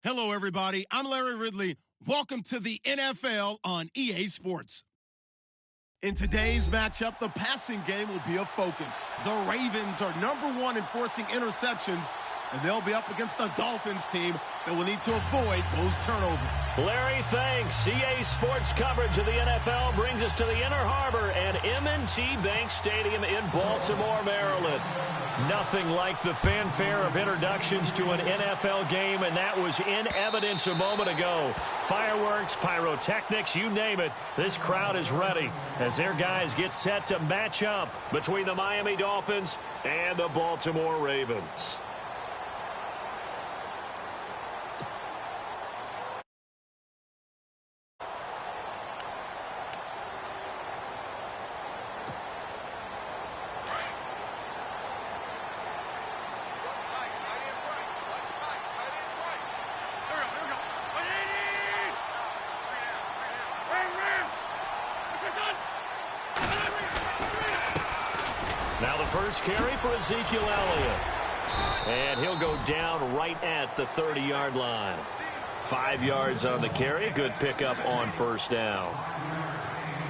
Hello, everybody. I'm Larry Ridley. Welcome to the NFL on EA Sports. In today's matchup, the passing game will be a focus. The Ravens are #1 in forcing interceptions, and they'll be up against the Dolphins team that will need to avoid those turnovers. Larry, thanks. EA Sports coverage of the NFL brings us to the Inner Harbor and M&T Bank Stadium in Baltimore, Maryland. Nothing like the fanfare of introductions to an NFL game, and that was in evidence a moment ago. Fireworks, pyrotechnics, you name it. This crowd is ready as their guys get set to match up between the Miami Dolphins and the Baltimore Ravens. Now the first carry for Ezekiel Elliott. And he'll go down right at the 30-yard line. 5 yards on the carry. Good pickup on first down.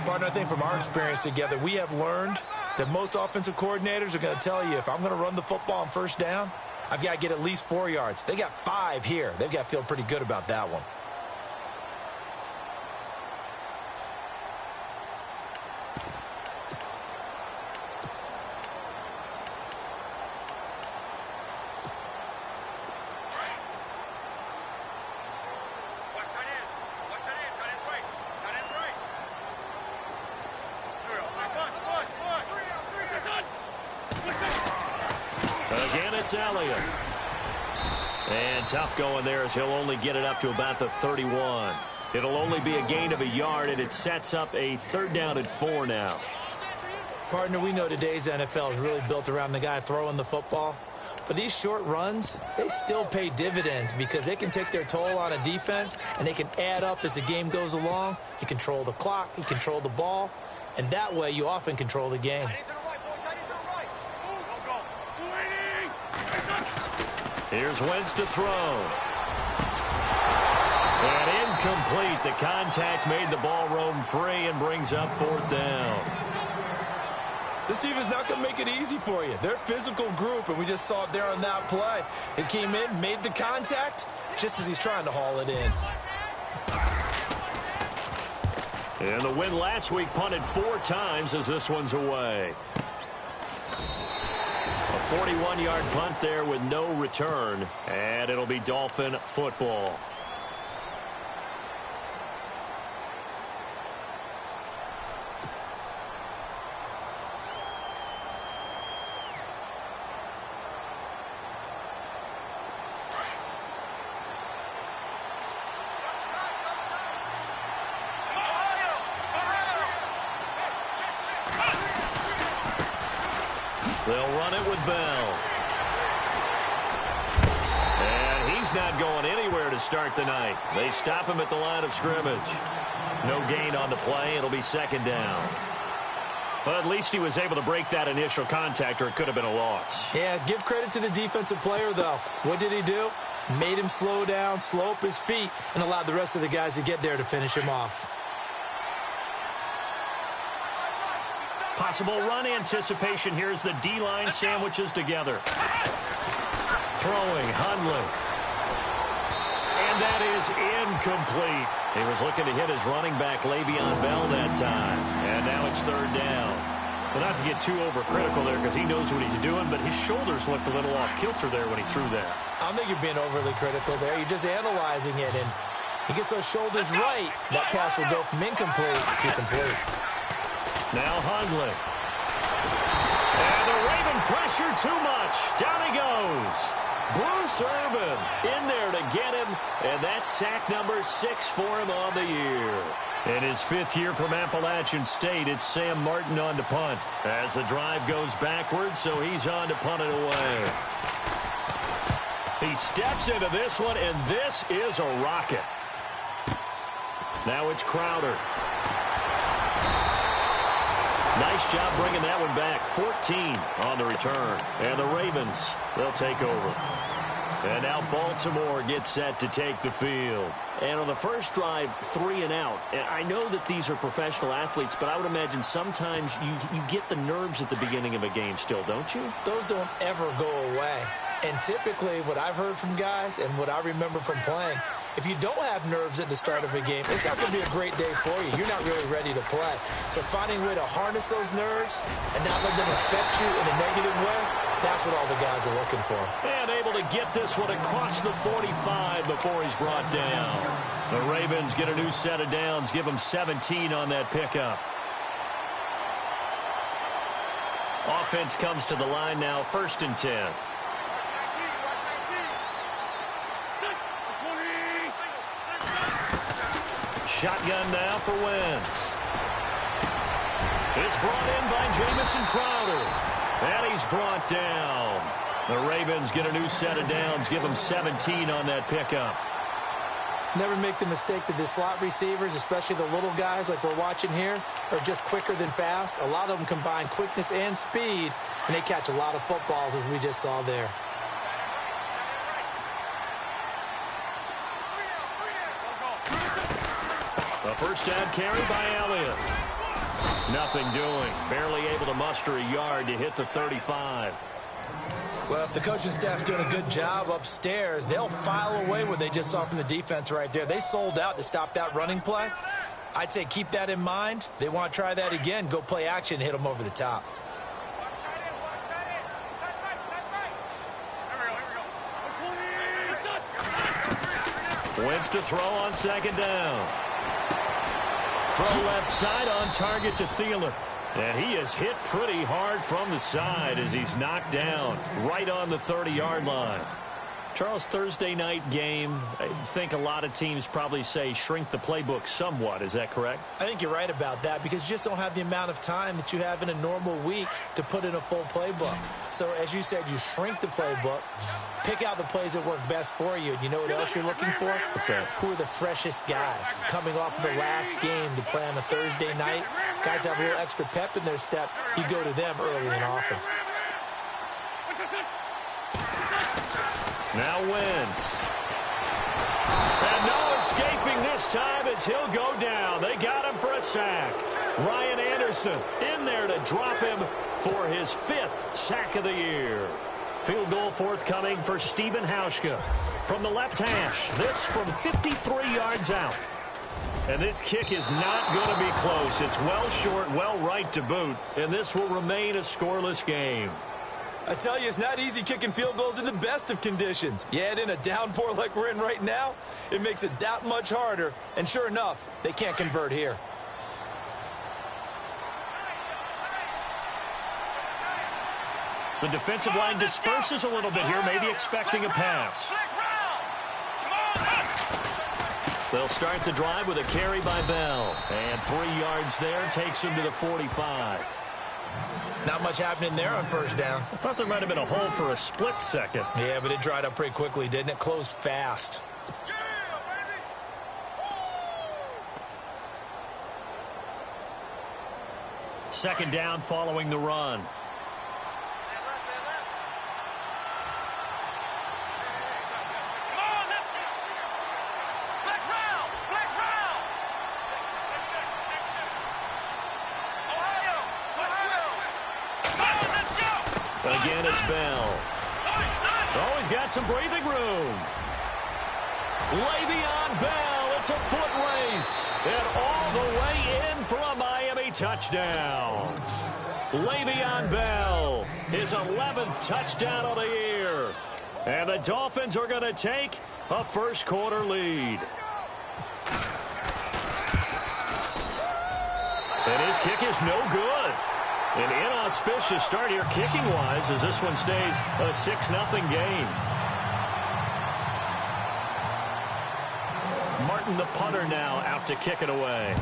Partner, I think from our experience together, we have learned that most offensive coordinators are going to tell you, if I'm going to run the football on first down, I've got to get at least 4 yards. They got 5 here. They've got to feel pretty good about that one. Again, it's Elliott. And tough going there as he'll only get it up to about the 31. It'll only be a gain of a yard, and it sets up a 3rd down and 4 now. Partner, we know today's NFL is really built around the guy throwing the football. But these short runs, they still pay dividends because they can take their toll on a defense, and they can add up as the game goes along. You control the clock, you control the ball, and that way you often control the game. Here's Wentz to throw. And incomplete. The contact made the ball roam free and brings up 4th down. This team is not going to make it easy for you. They're a physical group, and we just saw it there on that play. They came in, made the contact, just as he's trying to haul it in. And the win last week punted 4 times as this one's away. A 41-yard punt there with no return, and it'll be Dolphin football. They'll run it with Bell. And he's not going anywhere to start the night. They stop him at the line of scrimmage. No gain on the play. It'll be 2nd down. But at least he was able to break that initial contact, or it could have been a loss. Yeah, give credit to the defensive player, though. What did he do? Made him slow down, slow up his feet, and allowed the rest of the guys to get there to finish him off. Possible run anticipation here as the D-line sandwiches together. Throwing, Hundley. And that is incomplete. He was looking to hit his running back, Le'Veon Bell, that time. And now it's 3rd down. Well, not to get too overcritical there because he knows what he's doing, but his shoulders looked a little off kilter there when he threw that. I don't think you're being overly critical there. You're just analyzing it, and he gets those shoulders right. That pass will go from incomplete to complete. Now Hundley. And the Raven pressure too much. Down he goes. Bruce Irvin in there to get him. And that's sack number 6 for him on the year. In his 5th year from Appalachian State, it's Sam Martin on to punt. As the drive goes backwards, so he's on to punt it away. He steps into this one, and this is a rocket. Now it's Crowder. Nice job bringing that one. one back, 14 on the return. And the Ravens, they'll take over. And now Baltimore gets set to take the field. And on the first drive, 3 and out. And I know that these are professional athletes, but I would imagine sometimes you get the nerves at the beginning of a game still, don't you? Those don't ever go away. And typically what I've heard from guys and what I remember from playing, if you don't have nerves at the start of a game, it's not going to be a great day for you. You're not really ready to play. So finding a way to harness those nerves and not let them affect you in a negative way, that's what all the guys are looking for. And able to get this one across the 45 before he's brought down. The Ravens get a new set of downs, give them 17 on that pickup. Offense comes to the line now, 1st and 10. Shotgun now for Wentz. It's brought in by Jamison Crowder. And he's brought down. The Ravens get a new set of downs, give them 17 on that pickup. Never make the mistake that the slot receivers, especially the little guys like we're watching here, are just quicker than fast. A lot of them combine quickness and speed, and they catch a lot of footballs, as we just saw there. A first down carry by Elliott. Nothing doing. Barely able to muster a yard to hit the 35. Well, if the coaching staff's doing a good job upstairs, they'll file away what they just saw from the defense right there. They sold out to stop that running play. I'd say keep that in mind. They want to try that again. Go play action, hit them over the top. Wentz to throw on 2nd down. From left side on target to Thielen. And he is hit pretty hard from the side as he's knocked down right on the 30-yard line. Charles, Thursday night game, I think a lot of teams probably say shrink the playbook somewhat. Is that correct? I think you're right about that because you just don't have the amount of time that you have in a normal week to put in a full playbook. So, as you said, you shrink the playbook, pick out the plays that work best for you. And you know what else you're looking for? What's that? Who are the freshest guys coming off of the last game to play on a Thursday night? Guys have a little extra pep in their step. You go to them early and often. Now Wentz. And no escaping this time as he'll go down. They got him for a sack. Ryan Anderson in there to drop him for his 5th sack of the year. Field goal forthcoming for Stephen Hauschka from the left hash. This from 53 yards out. And this kick is not going to be close. It's well short, well right to boot. And this will remain a scoreless game. I tell you, it's not easy kicking field goals in the best of conditions. You add in a downpour like we're in right now, it makes it that much harder. And sure enough, they can't convert here. The defensive line disperses a little bit here, maybe expecting a pass. They'll start the drive with a carry by Bell. And 3 yards there takes him to the 45. Not much happening there on 1st down. I thought there might have been a hole for a split second. Yeah, but it dried up pretty quickly, didn't it? Closed fast. Second down following the run. Again, it's Bell. Oh, he's got some breathing room. Le'Veon Bell, it's a foot race. And all the way in for a Miami touchdown. Le'Veon Bell, his 11th touchdown of the year. And the Dolphins are going to take a first-quarter lead. And his kick is no good. An inauspicious start here kicking-wise as this one stays a 6-0 game. Martin, the punter, now out to kick it away.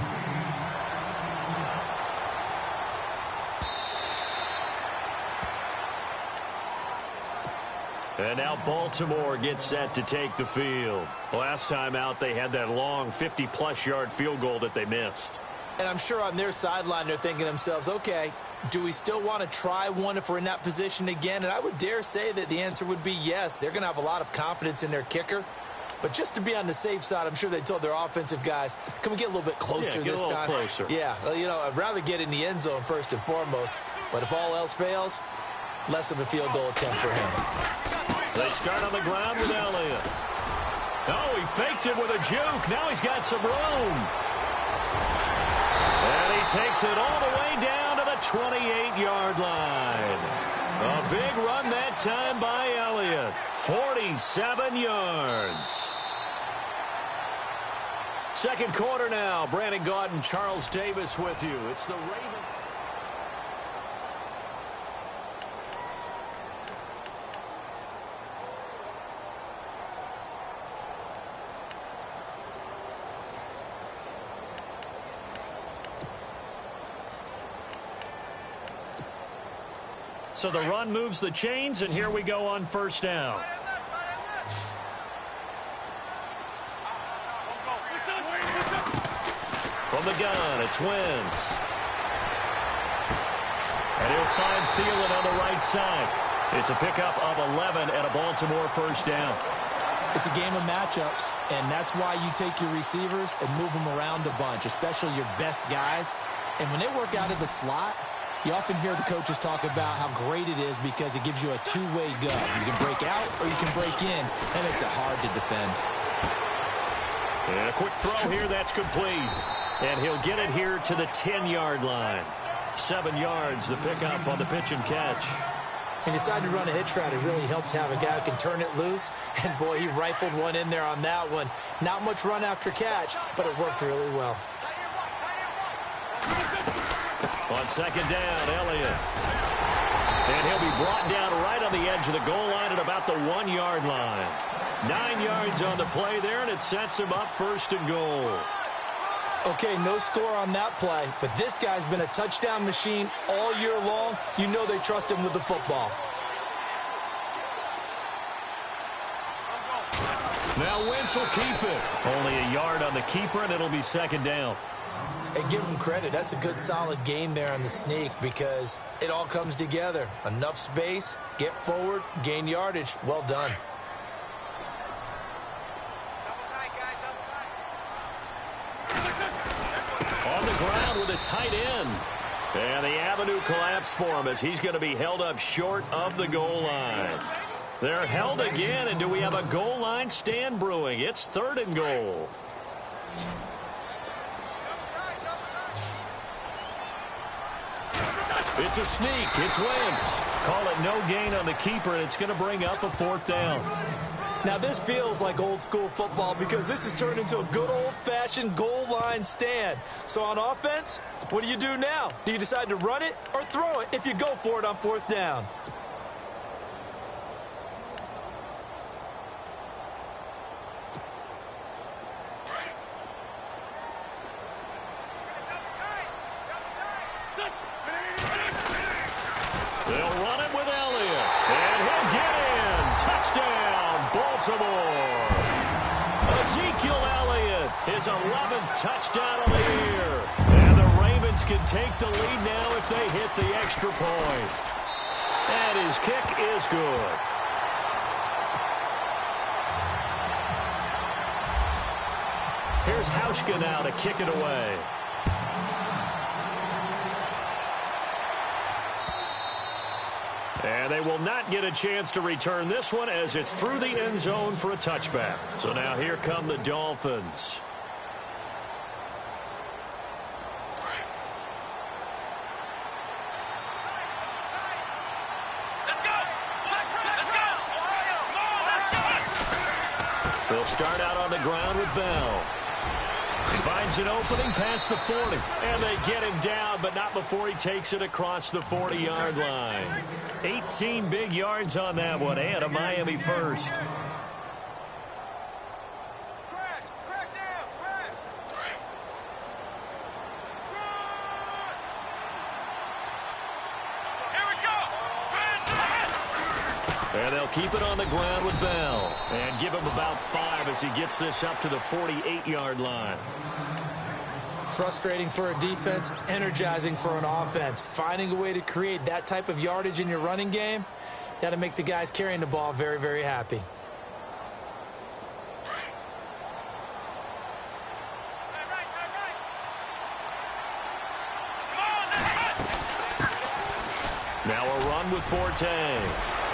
And now Baltimore gets set to take the field. Last time out, they had that long 50-plus yard field goal that they missed. And I'm sure on their sideline they're thinking to themselves, okay, Do we still want to try one if we're in that position again? And I would dare say that the answer would be yes. They're going to have a lot of confidence in their kicker. But just to be on the safe side, I'm sure they told their offensive guys, can we get a little bit closer this time? Closer. Yeah, you know, I'd rather get in the end zone first and foremost. But if all else fails, less of a field goal attempt for him. They start on the ground with Elliott. Oh, he faked it with a juke. Now he's got some room. And he takes it all the way down to the 28-yard line. A big run that time by Elliott. 47 yards. Second quarter now. Brandon Gaudin, Charles Davis with you. It's the Ravens. So the run moves the chains, and here we go on first down. From the gun, it's Wentz. And he'll find Thielen on the right side. It's a pickup of 11 and a Baltimore first down. It's a game of matchups, and that's why you take your receivers and move them around a bunch, especially your best guys. And when they work out of the slot, you often hear the coaches talk about how great it is because it gives you a two-way go. You can break out or you can break in. That makes it hard to defend. And a quick throw here, that's complete. And he'll get it here to the 10-yard line. 7 yards, the pickup on the pitch and catch. He decided to run a hitch route. It really helps to have a guy who can turn it loose. And, boy, he rifled one in there on that one. Not much run after catch, but it worked really well. On second down, Elliott. And he'll be brought down right on the edge of the goal line at about the 1-yard line. 9 yards on the play there, and it sets him up first and goal. Okay, no score on that play, but this guy's been a touchdown machine all year long. You know they trust him with the football. Now Wentz will keep it. Only a yard on the keeper, and it'll be second down. Hey, give him credit. That's a good, solid game there on the sneak because it all comes together. Enough space, get forward, gain yardage. Well done. On the ground with a tight end. And the avenue collapsed for him as he's going to be held up short of the goal line. They're held again, and do we have a goal line stand brewing? It's third and goal. It's a sneak. It's Wentz. Call it no gain on the keeper, and it's going to bring up a fourth down. Now, this feels like old-school football because this has turned into a good old-fashioned goal line stand. So on offense, what do you do now? Do you decide to run it or throw it if you go for it on fourth down? They'll run it with Elliott, and he'll get in. Touchdown, Baltimore. Ezekiel Elliott, his 11th touchdown of the year. And the Ravens can take the lead now if they hit the extra point. And his kick is good. Here's Hauschka now to kick it away. And they will not get a chance to return this one as it's through the end zone for a touchback. So now here come the Dolphins. They'll start out on the ground with Bell. He finds an opening past the 40. And they get him down, but not before he takes it across the 40-yard line. 18 big yards on that one, and a Miami first. And they'll keep it on the ground with Bell. And give him about 5 as he gets this up to the 48-yard line. Frustrating for a defense, energizing for an offense. Finding a way to create that type of yardage in your running game, that'll make the guys carrying the ball very, very happy. Now a run with Forte.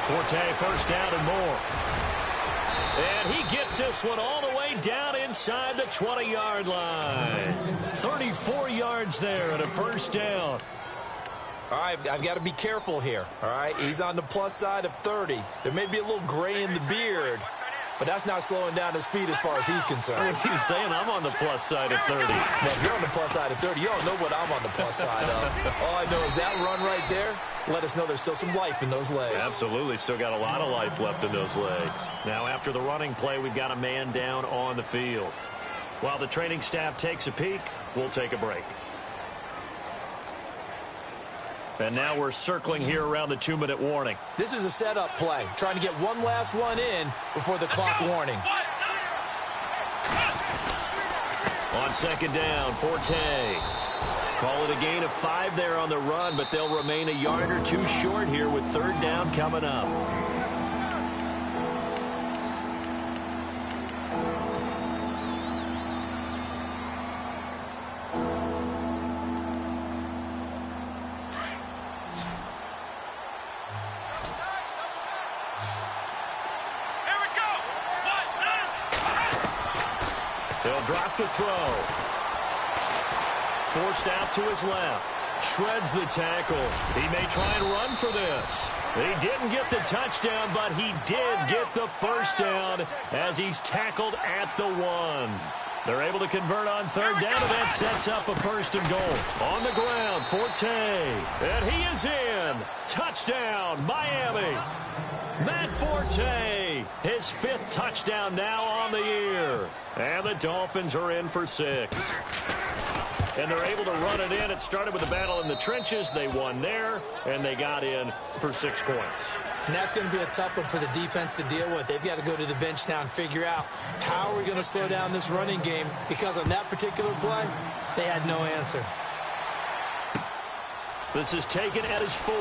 Forte first down and more. And he gets this one all the way down inside the 20-yard line. 34 yards there and a first down. All right, I've got to be careful here. All right, he's on the plus side of 30. There may be a little gray in the beard, but that's not slowing down his speed as far as he's concerned. He's saying I'm on the plus side of 30. Now, if you're on the plus side of 30, you don't know what I'm on the plus side of. All I know is that run right there let us know there's still some life in those legs. Absolutely. Still got a lot of life left in those legs. Now, after the running play, we've got a man down on the field. While the training staff takes a peek, we'll take a break. And now we're circling here around the 2-minute warning. This is a setup play, trying to get one last one in before the clock warning. On second down, Forte. Call it a gain of 5 there on the run, but they'll remain a yard or two short here with third down coming up. They'll drop the throw. Forced out to his left. Shreds the tackle. He may try and run for this. He didn't get the touchdown, but he did get the first down as he's tackled at the 1. They're able to convert on third down, and that sets up a first and goal. On the ground, Forte. And he is in. Touchdown, Miami. Matt Forte, his 5th touchdown now on the year. And the Dolphins are in for 6. And they're able to run it in. It started with a battle in the trenches. They won there, and they got in for 6 points. And that's going to be a tough one for the defense to deal with. They've got to go to the bench now and figure out how are we going to slow down this running game, because on that particular play, they had no answer. This is taken at his 4.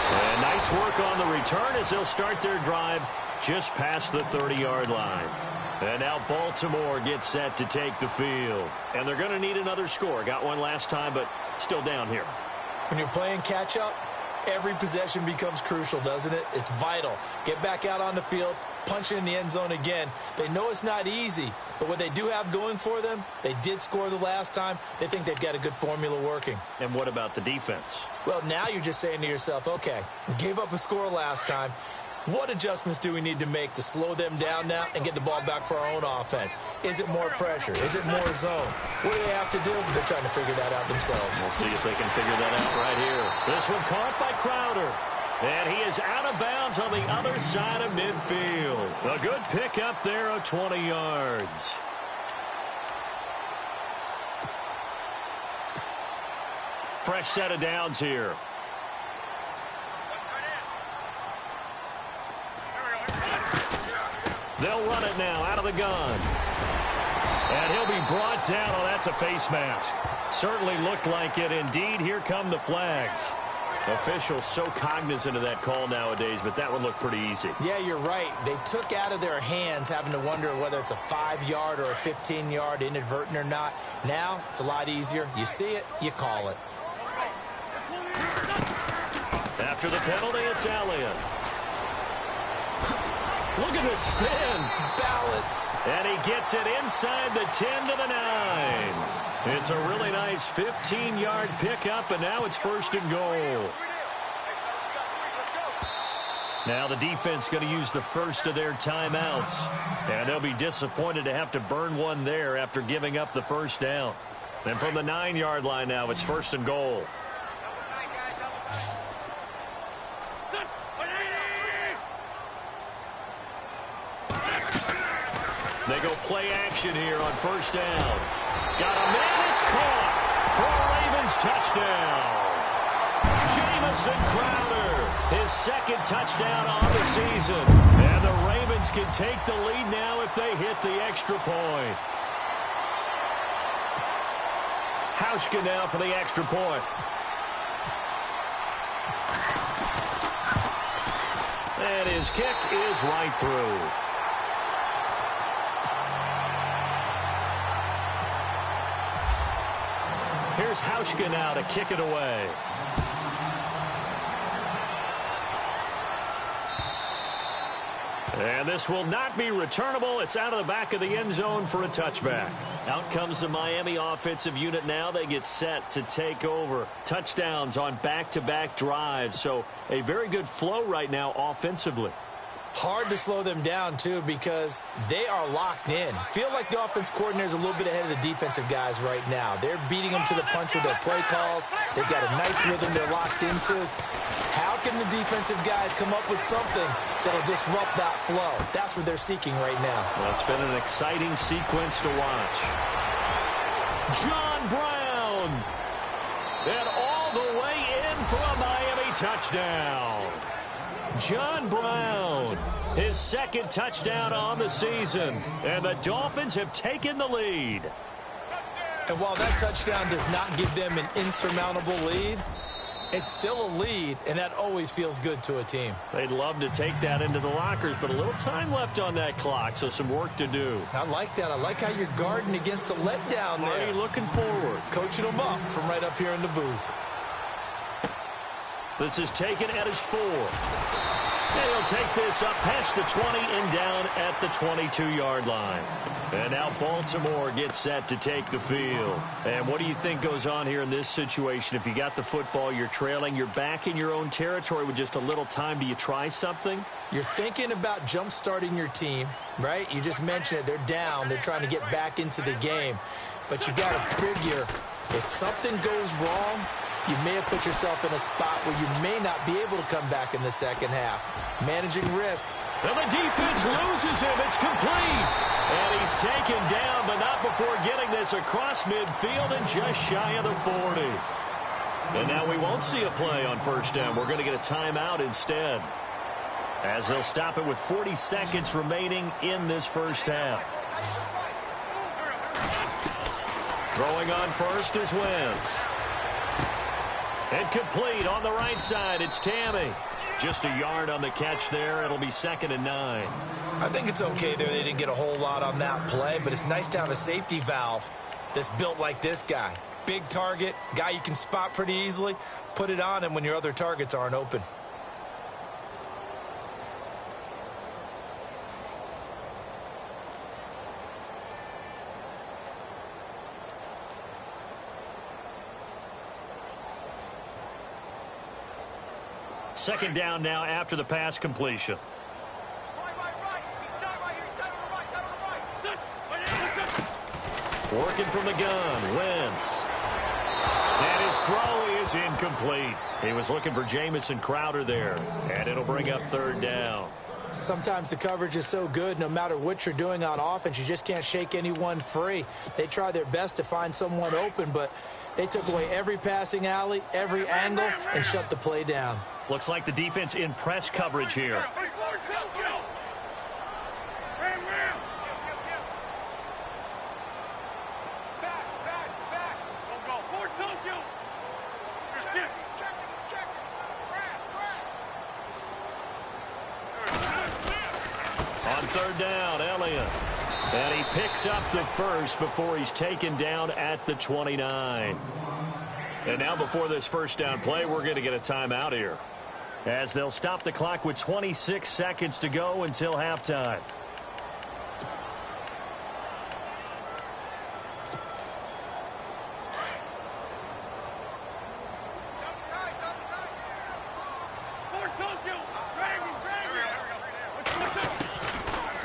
And nice work on the return as they'll start their drive just past the 30-yard line. And now Baltimore gets set to take the field. And they're going to need another score. Got one last time, but still down here. When you're playing catch-up, every possession becomes crucial, doesn't it? It's vital. Get back out on the field, punch it in the end zone again. They know it's not easy, but what they do have going for them, they did score the last time. They think they've got a good formula working. And what about the defense? Well, now you're just saying to yourself, okay, we gave up a score last time. What adjustments do we need to make to slow them down now and get the ball back for our own offense? Is it more pressure? Is it more zone? What do they have to do? They're trying to figure that out themselves. We'll see if they can figure that out right here. This one caught by Crowder. And he is out of bounds on the other side of midfield. A good pickup there of 20 yards. Fresh set of downs here. They'll run it now out of the gun. And he'll be brought down. Oh, that's a face mask. Certainly looked like it. Indeed, here come the flags. Officials so cognizant of that call nowadays, but that one looked pretty easy. Yeah, you're right. They took out of their hands having to wonder whether it's a 5-yard or a 15-yard, inadvertent or not. Now, it's a lot easier. You see it, you call it. After the penalty, it's Elliott. Look at the spin. Balance. And he gets it inside the 10 to the 9. It's a really nice 15-yard pickup, and now it's first and goal. Now the defense going to use the first of their timeouts. And they'll be disappointed to have to burn one there after giving up the first down. And from the 9-yard line now, it's first and goal. They go play action here on first down. Got a man, it's caught for a Ravens touchdown. Jamison Crowder, his 2nd touchdown on the season. And the Ravens can take the lead now if they hit the extra point. Hauschka now for the extra point. And his kick is right through. Here's Hauschka now to kick it away. And this will not be returnable. It's out of the back of the end zone for a touchback. Out comes the Miami offensive unit now. They get set to take over. Touchdowns on back-to-back drives. So a very good flow right now offensively. Hard to slow them down, too, because they are locked in. Feel like the offense coordinator is a little bit ahead of the defensive guys right now. They're beating them to the punch with their play calls. They've got a nice rhythm they're locked into. How can the defensive guys come up with something that'll disrupt that flow? That's what they're seeking right now. Well, it's been an exciting sequence to watch. John Brown. And all the way in for a Miami touchdown. John Brown, his second touchdown on the season, and the Dolphins have taken the lead. And while that touchdown does not give them an insurmountable lead, it's still a lead, and that always feels good to a team. They'd love to take that into the lockers, but a little time left on that clock, so some work to do. I like that. I like how you're guarding against a letdown there. Already looking forward. Coaching them up from right up here in the booth. This is taken at his 4. And he'll take this up past the 20 and down at the 22-yard line. And now Baltimore gets set to take the field. And what do you think goes on here in this situation? If you got the football, you're trailing, you're back in your own territory with just a little time. Do you try something? You're thinking about jump-starting your team, right? You just mentioned it. They're down. They're trying to get back into the game. But you got to figure if something goes wrong, you may have put yourself in a spot where you may not be able to come back in the second half. Managing risk. And the defense loses him. It's complete. And he's taken down, but not before getting this across midfield and just shy of the 40. And now we won't see a play on first down. We're going to get a timeout instead, as they'll stop it with 40 seconds remaining in this first half. Throwing on first is Wentz. And complete on the right side. It's Tammy. Just a yard on the catch there. It'll be 2nd and 9. I think it's okay there. They didn't get a whole lot on that play, but it's nice to have a safety valve that's built like this guy. Big target, guy you can spot pretty easily. Put it on him when your other targets aren't open. Second down now after the pass completion. Working from the gun, Wentz. And his throw is incomplete. He was looking for Jamison Crowder there, and it'll bring up 3rd down. Sometimes the coverage is so good, no matter what you're doing on offense, you just can't shake anyone free. They try their best to find someone open, but they took away every passing alley, every angle, and shut the play down. Looks like the defense in press coverage here. On 3rd down, Elliott. And he picks up the first before he's taken down at the 29. And now before this first down play, we're going to get a timeout here, as they'll stop the clock with 26 seconds to go until halftime.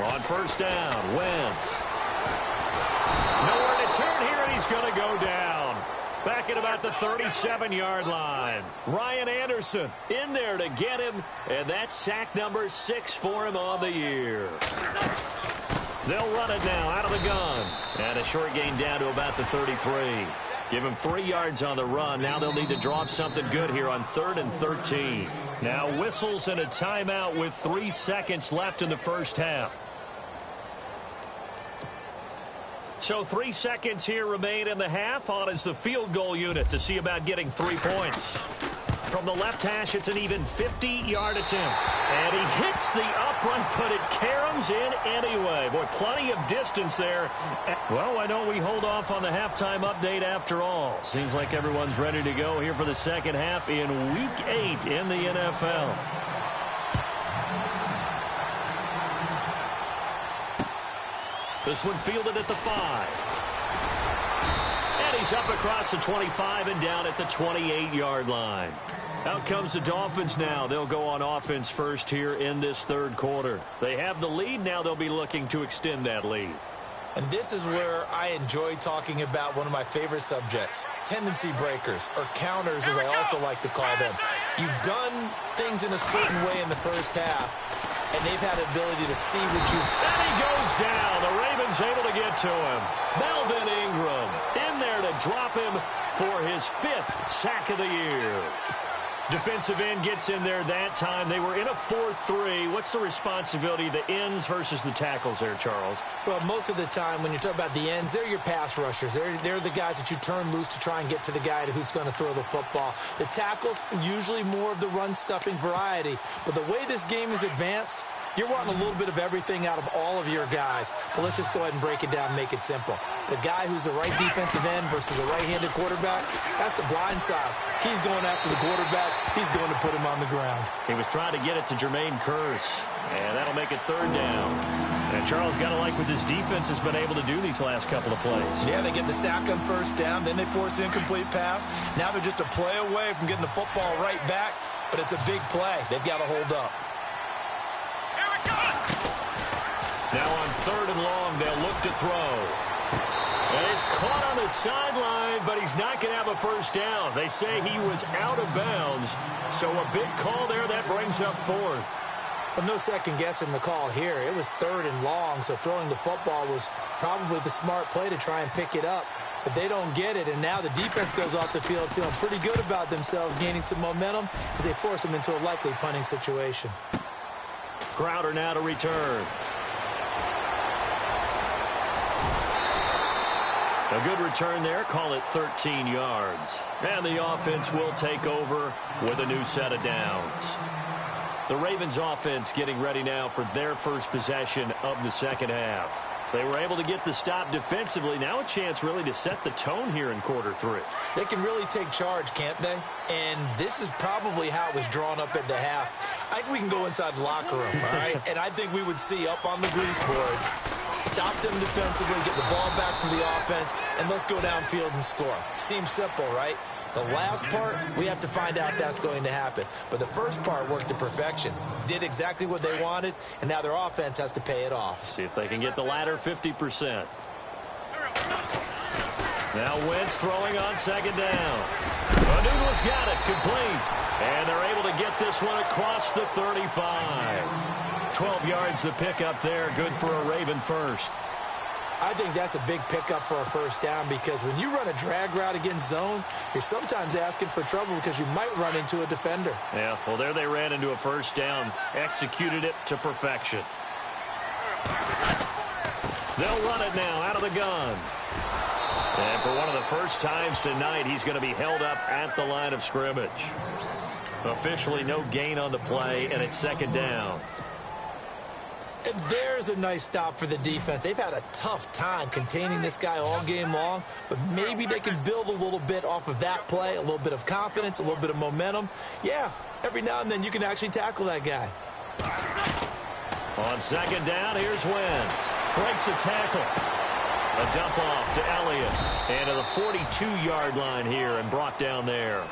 On first down, Wentz. Nowhere to turn here, and he's going to go down. Back at about the 37-yard line. Ryan Anderson in there to get him, and that's sack number 6 for him on the year. They'll run it now out of the gun. And a short gain down to about the 33. Give him 3 yards on the run. Now they'll need to draw up something good here on 3rd and 13. Now whistles and a timeout with 3 seconds left in the first half. So 3 seconds here remain in the half. On is the field goal unit to see about getting 3 points. From the left hash, it's an even 50-yard attempt. And he hits the upright, but it caroms in anyway. Boy, plenty of distance there. Well, why don't we hold off on the halftime update after all? Seems like everyone's ready to go here for the second half in Week 8 in the NFL. This one fielded at the 5. And he's up across the 25 and down at the 28-yard line. Out comes the Dolphins now. They'll go on offense first here in this third quarter. They have the lead. Now they'll be looking to extend that lead. And this is where I enjoy talking about one of my favorite subjects, tendency breakers, or counters as I also like to call them. You've done things in a certain way in the first half, and they've had the ability to see what you've... And he goes down. The Ravens able to get to him. Melvin Ingram in there to drop him for his 5th sack of the year. Defensive end gets in there that time. They were in a 4-3. What's the responsibility of the ends versus the tackles there, Charles? Well, most of the time when you talk about the ends, they're your pass rushers. They're the guys that you turn loose to try and get to the guy who's going to throw the football. The tackles, usually more of the run-stuffing variety. But the way this game is advanced, you're wanting a little bit of everything out of all of your guys. But let's just go ahead and break it down and make it simple. The guy who's the right defensive end versus a right-handed quarterback, that's the blind side. He's going after the quarterback. He's going to put him on the ground. He was trying to get it to Jermaine Kearse, and that'll make it 3rd down. And Charles, got to like what this defense has been able to do these last couple of plays. Yeah, they get the sack on 1st down, then they force the incomplete pass. Now they're just a play away from getting the football right back, but it's a big play. They've got to hold up. Now on 3rd and long, they'll look to throw. And he's caught on the sideline, but he's not going to have a 1st down. They say he was out of bounds, so a big call there that brings up 4th. Well, no second guessing the call here. It was 3rd and long, so throwing the football was probably the smart play to try and pick it up. But they don't get it, and now the defense goes off the field feeling pretty good about themselves, gaining some momentum as they force them into a likely punting situation. Crowder now to return. A good return there. Call it 13 yards. And the offense will take over with a new set of downs. The Ravens offense getting ready now for their first possession of the second half. They were able to get the stop defensively. Now a chance really to set the tone here in quarter 3. They can really take charge, can't they? And this is probably how it was drawn up at the half. I think we can go inside the locker room, all right? And I think we would see up on the grease boards, stop them defensively, get the ball back from the offense, and let's go downfield and score. Seems simple, right? The last part, we have to find out that's going to happen. But the first part worked to perfection. Did exactly what they wanted, and now their offense has to pay it off. See if they can get the latter 50%. Now Wentz throwing on 2nd down. Noodle's got it, complete. And they're able to get this one across the 35. 12 yards the pickup there, good for a Raven first. I think that's a big pickup for a 1st down because when you run a drag route against zone, you're sometimes asking for trouble because you might run into a defender. Yeah, well, there they ran into a 1st down, executed it to perfection. They'll run it now out of the gun. And for one of the first times tonight, he's going to be held up at the line of scrimmage. Officially no gain on the play, and it's 2nd down. And there's a nice stop for the defense. They've had a tough time containing this guy all game long, but maybe they can build a little bit off of that play, a little bit of confidence, a little bit of momentum. Yeah, every now and then you can actually tackle that guy. On 2nd down, here's Wentz. Breaks a tackle. A dump off to Elliott. And to the 42-yard line here and brought down there.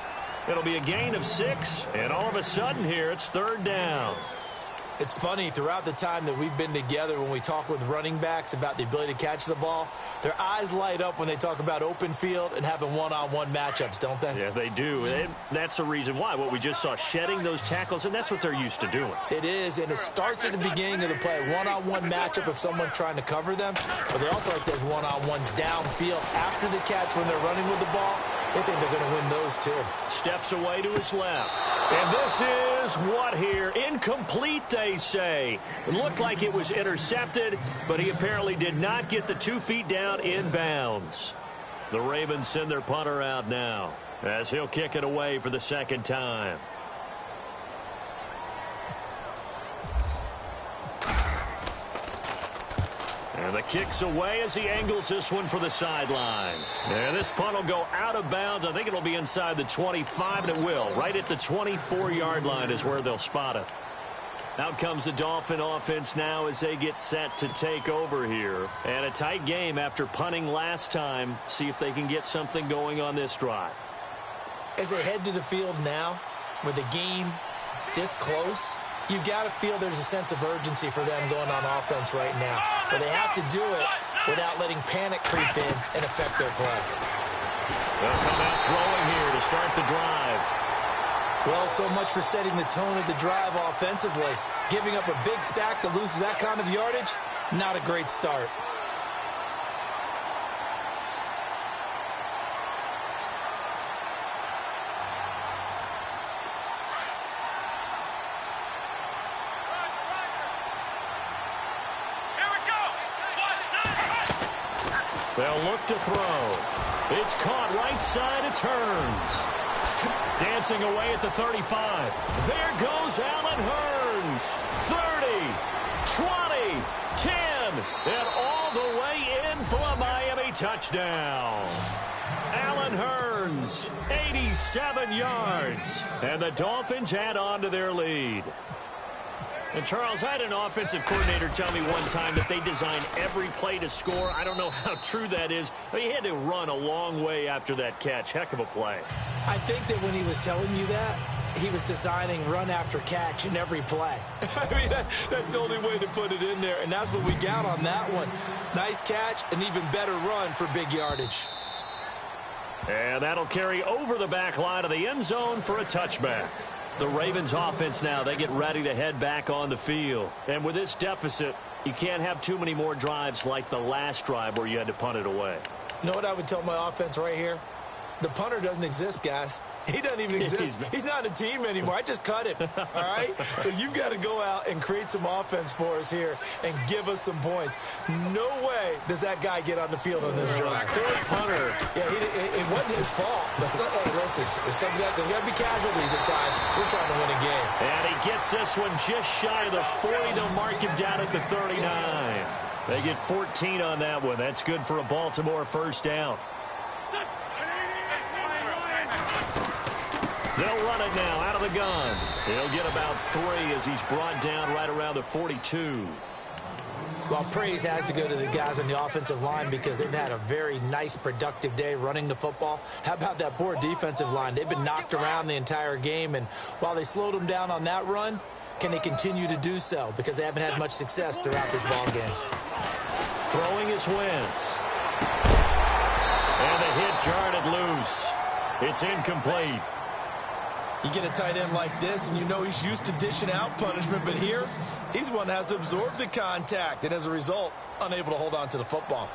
It'll be a gain of 6, and all of a sudden here it's 3rd down. It's funny, throughout the time that we've been together, when we talk with running backs about the ability to catch the ball, their eyes light up when they talk about open field and having one-on-one matchups, don't they? Yeah, they do. And that's the reason why. What we just saw, shedding those tackles, and that's what they're used to doing. It is, and it starts at the beginning of the play. One-on-one matchup if someone's trying to cover them, but they also like those one-on-ones downfield after the catch when they're running with the ball. They think they're going to win those, too. Steps away to his left. And this is is what here? Incomplete, they say. It looked like it was intercepted, but he apparently did not get the 2 feet down in bounds. The Ravens send their punter out now as he'll kick it away for the second time. And the kick's away as he angles this one for the sideline. And this punt will go out of bounds. I think it'll be inside the 25, and it will. Right at the 24-yard line is where they'll spot it. Out comes the Dolphin offense now as they get set to take over here. And a tight game after punting last time. See if they can get something going on this drive. As they head to the field now, with the game this close, you've got to feel there's a sense of urgency for them going on offense right now. But they have to do it without letting panic creep in and affect their play. They'll come out throwing here to start the drive. Well, so much for setting the tone of the drive offensively. Giving up a big sack that loses that kind of yardage, not a great start. They'll look to throw. It's caught right side. It turns. Dancing away at the 35. There goes Allen Hurns. 30, 20, 10, and all the way in for a Miami touchdown. Allen Hurns, 87 yards. And the Dolphins add on to their lead. And, Charles, I had an offensive coordinator tell me one time that they design every play to score. I don't know how true that is, but he had to run a long way after that catch. Heck of a play. I think that when he was telling you that, he was designing run after catch in every play. I mean, that's the only way to put it in there, and that's what we got on that one. Nice catch, an even better run for big yardage. And that'll carry over the back line of the end zone for a touchback. The Ravens offense now, they get ready to head back on the field. And with this deficit, you can't have too many more drives like the last drive where you had to punt it away. You know what I would tell my offense right here? The punter doesn't exist, guys. He doesn't even exist. He's not a team anymore. I just cut him, all right? So you've got to go out and create some offense for us here and give us some points. No way does that guy get on the field on this drive. Third punter. Yeah, it wasn't his fault. But hey, listen, there's got to be casualties at times. We're trying to win a game. And he gets this one just shy of the 40. They'll mark him down at the 39. They get 14 on that one. That's good for a Baltimore first down. They'll run it now out of the gun. He'll get about 3 as he's brought down right around the 42. Well, praise has to go to the guys on the offensive line because they've had a very nice, productive day running the football. How about that poor defensive line? They've been knocked around the entire game, and while they slowed them down on that run, can they continue to do so? Because they haven't had much success throughout this ball game. Throwing is Wentz. And the hit jarred it loose. It's incomplete. You get a tight end like this, and you know he's used to dishing out punishment, but here, he's the one that has to absorb the contact, and as a result, unable to hold on to the football.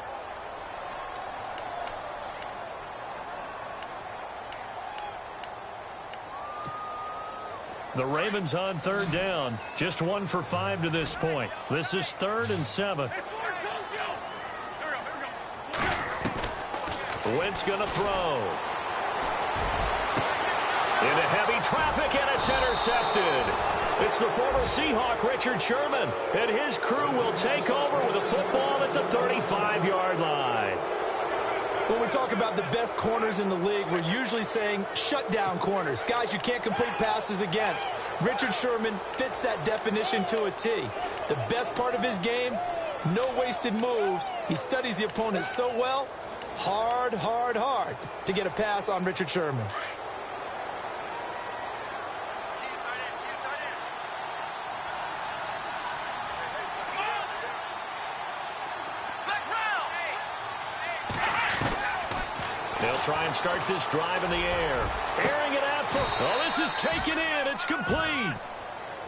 The Ravens on third down. Just 1 for 5 to this point. This is 3rd and 7. Wentz going to throw. Into heavy traffic, and it's intercepted. It's the former Seahawk, Richard Sherman, and his crew will take over with a football at the 35-yard line. When we talk about the best corners in the league, we're usually saying shutdown corners, guys you can't complete passes against. Richard Sherman fits that definition to a T. The best part of his game, no wasted moves. He studies the opponent so well, hard to get a pass on Richard Sherman. They'll try and start this drive in the air. Airing it out for... Oh, this is taken in. It's complete.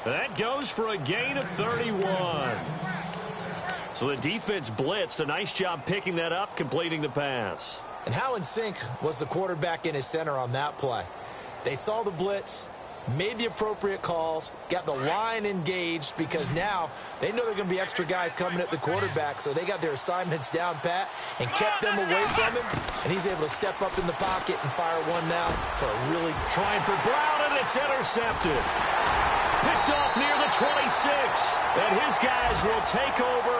That goes for a gain of 31. So the defense blitzed. A nice job picking that up, completing the pass. And how in sync was the quarterback and his center on that play? They saw the blitz. made the appropriate calls, got the line engaged, because now they know there are going to be extra guys coming at the quarterback, so they got their assignments down pat and kept them away from him, and he's able to step up in the pocket and fire one now for a really... Trying for Brown, and it's intercepted. Picked off near the 26, and his guys will take over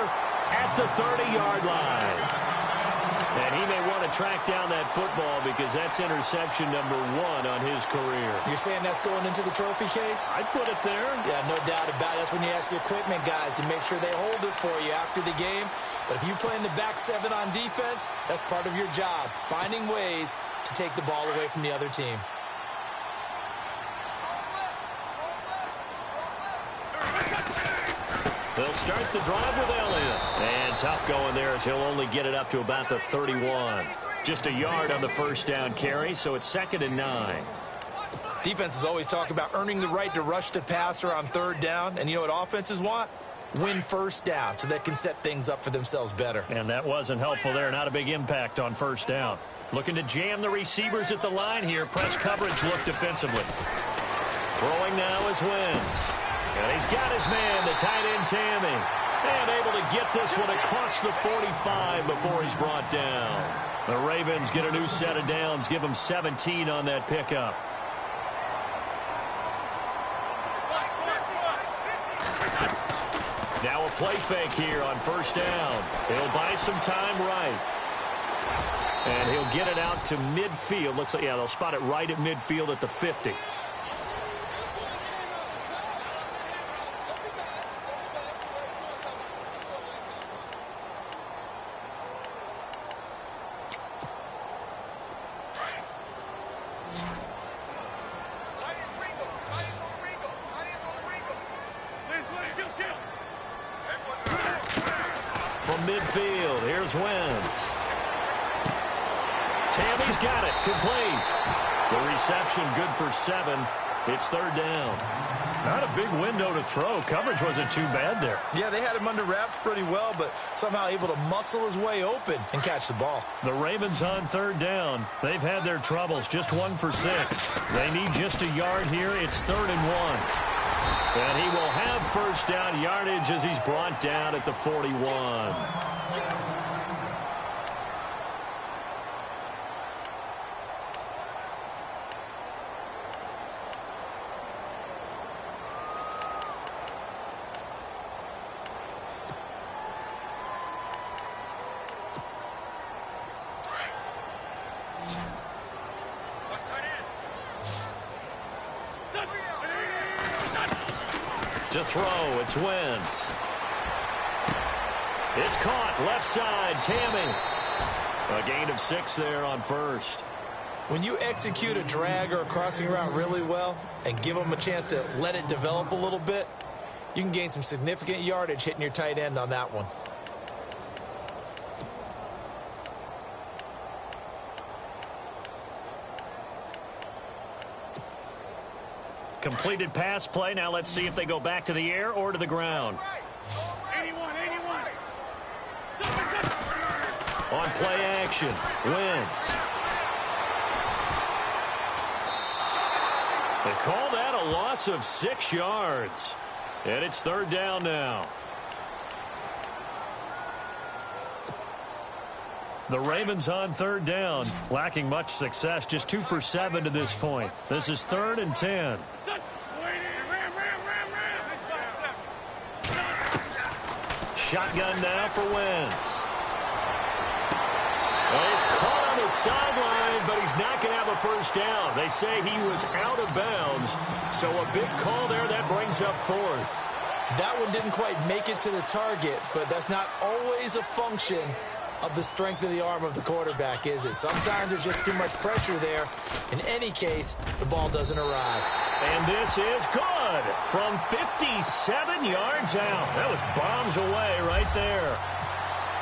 at the 30-yard line. And he may want to track down that football because that's interception number 1 on his career. You're saying that's going into the trophy case? I'd put it there. Yeah, no doubt about it. That's when you ask the equipment guys to make sure they hold it for you after the game. But if you play in the back 7 on defense, that's part of your job, finding ways to take the ball away from the other team. They'll start the drive with Elliott. And tough going there as he'll only get it up to about the 31. Just a yard on the first down carry, so it's 2nd and 9. Defenses always talk about earning the right to rush the passer on 3rd down. And you know what offenses want? Win first down so they can set things up for themselves better. And that wasn't helpful there. Not a big impact on first down. Looking to jam the receivers at the line here. Press coverage look defensively. Throwing now is Wentz. And he's got his man, the tight end Tammy. And able to get this one across the 45 before he's brought down. The Ravens get a new set of downs. Give them 17 on that pickup. Now a play fake here on first down. He'll buy some time right. And he'll get it out to midfield. Looks like, yeah, they'll spot it right at midfield at the 50. Midfield, here's Wentz. Tammy's got it, complete. The reception good for 7. It's 3rd down. Not a big window to throw. Coverage wasn't too bad there. Yeah, they had him under wraps pretty well, but somehow able to muscle his way open and catch the ball. The Ravens on 3rd down. They've had their troubles, just 1 for 6. They need just a yard here. It's 3rd and 1. And he will have first down yardage as he's brought down at the 41. To throw, it's Wentz. It's caught, left side, Tammy. A gain of 6 there on first. When you execute a drag or a crossing route really well and give them a chance to let it develop a little bit, you can gain some significant yardage hitting your tight end on that one. Completed pass play. Now let's see if they go back to the air or to the ground. 81. On play action, Wentz. They call that a loss of 6 yards. And it's 3rd down now. The Ravens on 3rd down, lacking much success, just 2 for 7 to this point. This is 3rd and 10. Shotgun now for Wentz. Well, he's caught on the sideline, but he's not going to have a first down. They say he was out of bounds, so a big call there that brings up 4th. That one didn't quite make it to the target, but that's not always a function of the strength of the arm of the quarterback, is it? Sometimes there's just too much pressure there. In any case, the ball doesn't arrive. And this is good from 57 yards out. That was bombs away right there.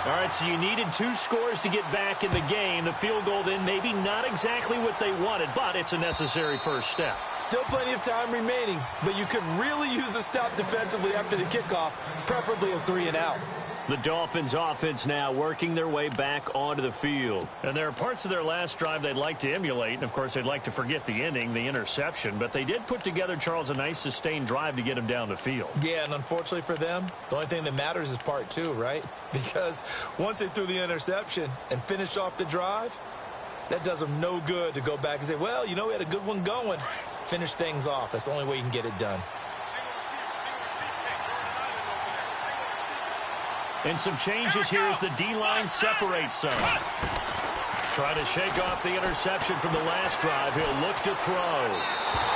All right, so you needed 2 scores to get back in the game. The field goal then maybe not exactly what they wanted, but it's a necessary first step. Still plenty of time remaining, but you could really use a stop defensively after the kickoff, preferably a 3 and out. The Dolphins offense now working their way back onto the field. And there are parts of their last drive they'd like to emulate. And, of course, they'd like to forget the ending, the interception. But they did put together, Charles, a nice sustained drive to get him down the field. Yeah, and unfortunately for them, the only thing that matters is part two, right? Because once they threw the interception and finished off the drive, that does them no good to go back and say, well, you know, we had a good one going. Finish things off. That's the only way you can get it done. And some changes here as the D-line separates some. Try to shake off the interception from the last drive. He'll look to throw.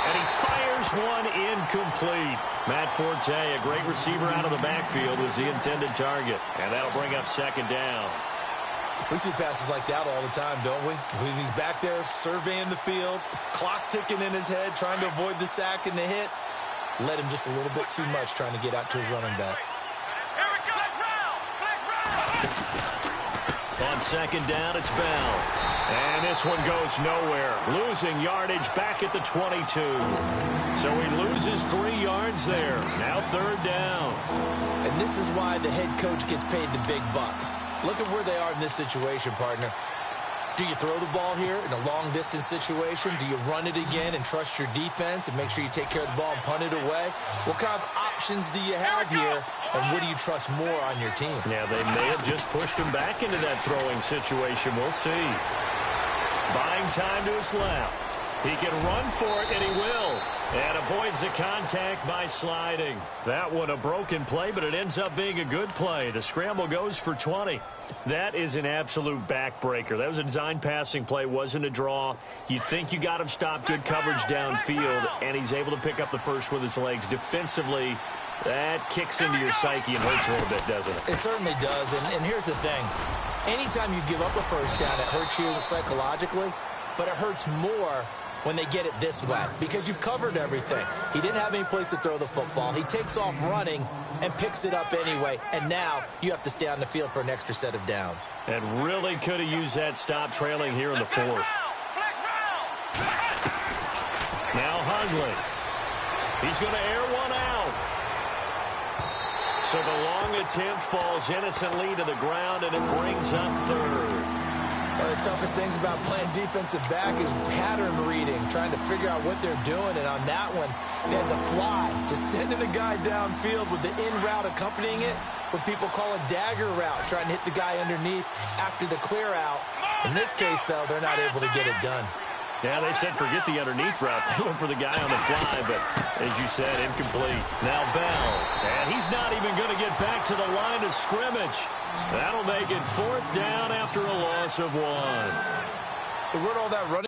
And he fires one incomplete. Matt Forte, a great receiver out of the backfield, was the intended target. And that'll bring up second down. We see passes like that all the time, don't we? When he's back there surveying the field, clock ticking in his head, trying to avoid the sack and the hit. Led him just a little bit too much trying to get out to his running back. On second down, it's Bell. And this one goes nowhere. Losing yardage back at the 22. So he loses 3 yards there. Now third down. And this is why the head coach gets paid the big bucks. Look at where they are in this situation, partner. Do you throw the ball here in a long-distance situation? Do you run it again and trust your defense and make sure you take care of the ball and punt it away? What kind of options do you have here, and what do you trust more on your team? Yeah, they may have just pushed him back into that throwing situation. We'll see. Buying time to his left. He can run for it, and he will. And avoids the contact by sliding. That one a broken play, but it ends up being a good play. The scramble goes for 20. That is an absolute backbreaker. That was a design passing play, wasn't a draw. You think you got him stopped, good coverage downfield, and he's able to pick up the first with his legs. Defensively, that kicks into your psyche and hurts a little bit, doesn't it? It certainly does, and here's the thing. Anytime you give up a first down, it hurts you psychologically, but it hurts more when they get it this way, because you've covered everything. He didn't have any place to throw the football. He takes off running and picks it up anyway, and now you have to stay on the field for an extra set of downs. And really could have used that stop trailing here in the fourth. Now Hundley. He's going to air one out. So the long attempt falls innocently to the ground, and it brings up third. One of the toughest things about playing defensive back is pattern reading, trying to figure out what they're doing. And on that one, they had to fly, just sending a guy downfield with the in route accompanying it, what people call a dagger route, trying to hit the guy underneath after the clear out. In this case, though, they're not able to get it done. Yeah, they said forget the underneath route. They went for the guy on the fly, but as you said, incomplete. Now Bell, and he's not even going to get back to the line of scrimmage. That'll make it fourth down after a loss of 1. So where'd all that running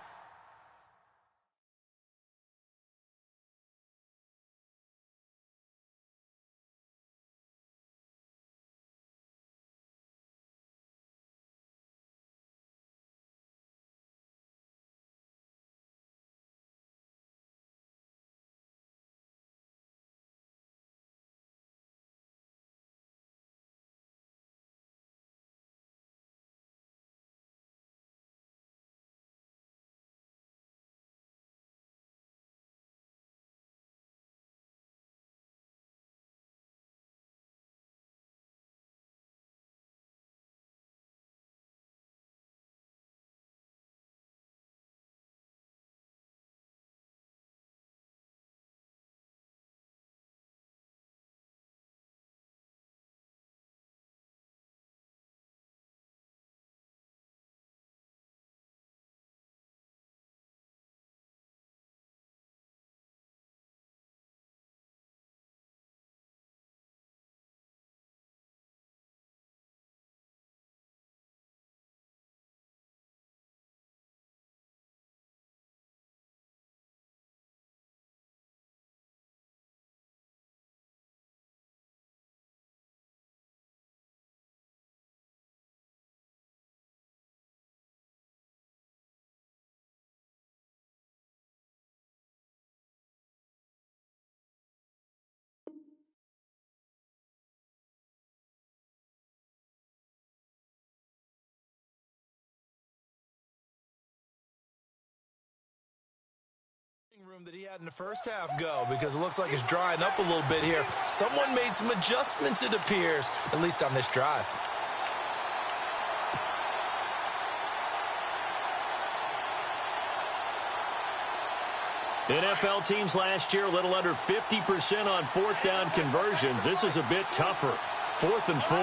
room that he had in the first half go, because it looks like it's drying up a little bit here. Someone made some adjustments, it appears, at least on this drive. NFL teams last year a little under 50% on fourth down conversions. This is a bit tougher. 4th and 4.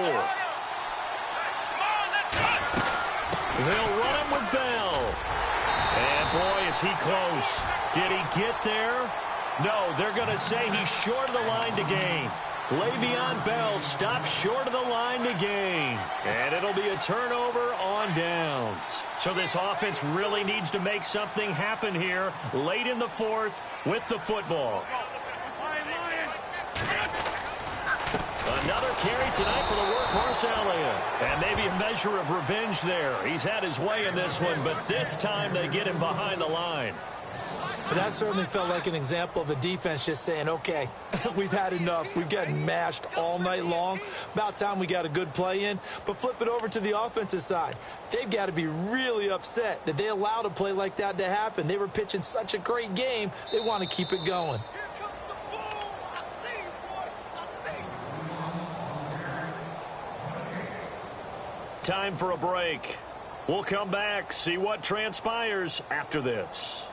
They'll run him with Bell. And boy, is he close. Did he get there? No, they're going to say he's short of the line to gain. Le'Veon Bell stops short of the line to gain. And it'll be a turnover on downs. So this offense really needs to make something happen here late in the 4th with the football. Another carry tonight for the workhorse Elliott. And maybe a measure of revenge there. He's had his way in this one, but this time they get him behind the line. But that certainly felt like an example of a defense just saying, okay, we've had enough. We've gotten mashed all night long. About time we got a good play in. But flip it over to the offensive side. They've got to be really upset that they allowed a play like that to happen. They were pitching such a great game, they want to keep it going. Time for a break. We'll come back, see what transpires after this.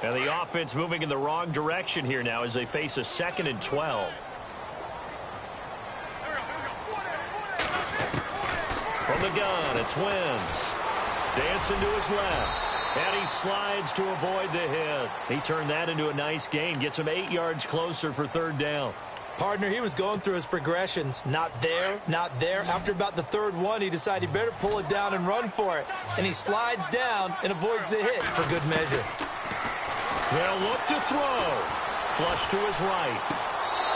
And the offense moving in the wrong direction here now as they face a 2nd and 12. From the gun, it's Wentz. Dancing to his left. And he slides to avoid the hit. He turned that into a nice gain. Gets him 8 yards closer for 3rd down. Partner, he was going through his progressions. Not there, not there. After about the 3rd one, he decided he better pull it down and run for it. And he slides down and avoids the hit for good measure. They'll look to throw. Flush to his right.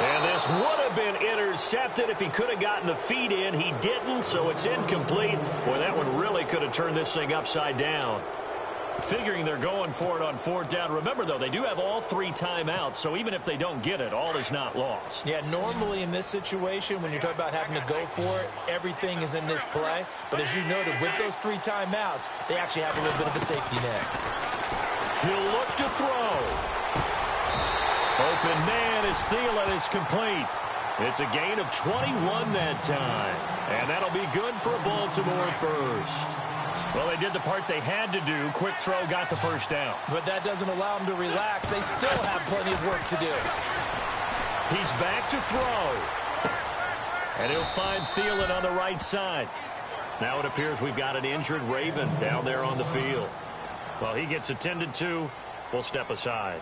And this would have been intercepted if he could have gotten the feet in. He didn't, so it's incomplete. Boy, that one really could have turned this thing upside down. Figuring they're going for it on 4th down. Remember, though, they do have all 3 timeouts, so even if they don't get it, all is not lost. Yeah, normally in this situation, when you're talking about having to go for it, everything is in this play. But as you noted, with those 3 timeouts, they actually have a little bit of a safety net. He'll look to throw. Open man is Thielen. It's complete. It's a gain of 21 that time. And that'll be good for a Baltimore first. Well, they did the part they had to do. Quick throw got the first down. But that doesn't allow them to relax. They still have plenty of work to do. He's back to throw. And he'll find Thielen on the right side. Now it appears we've got an injured Raven down there on the field. Well, he gets attended to. We'll step aside.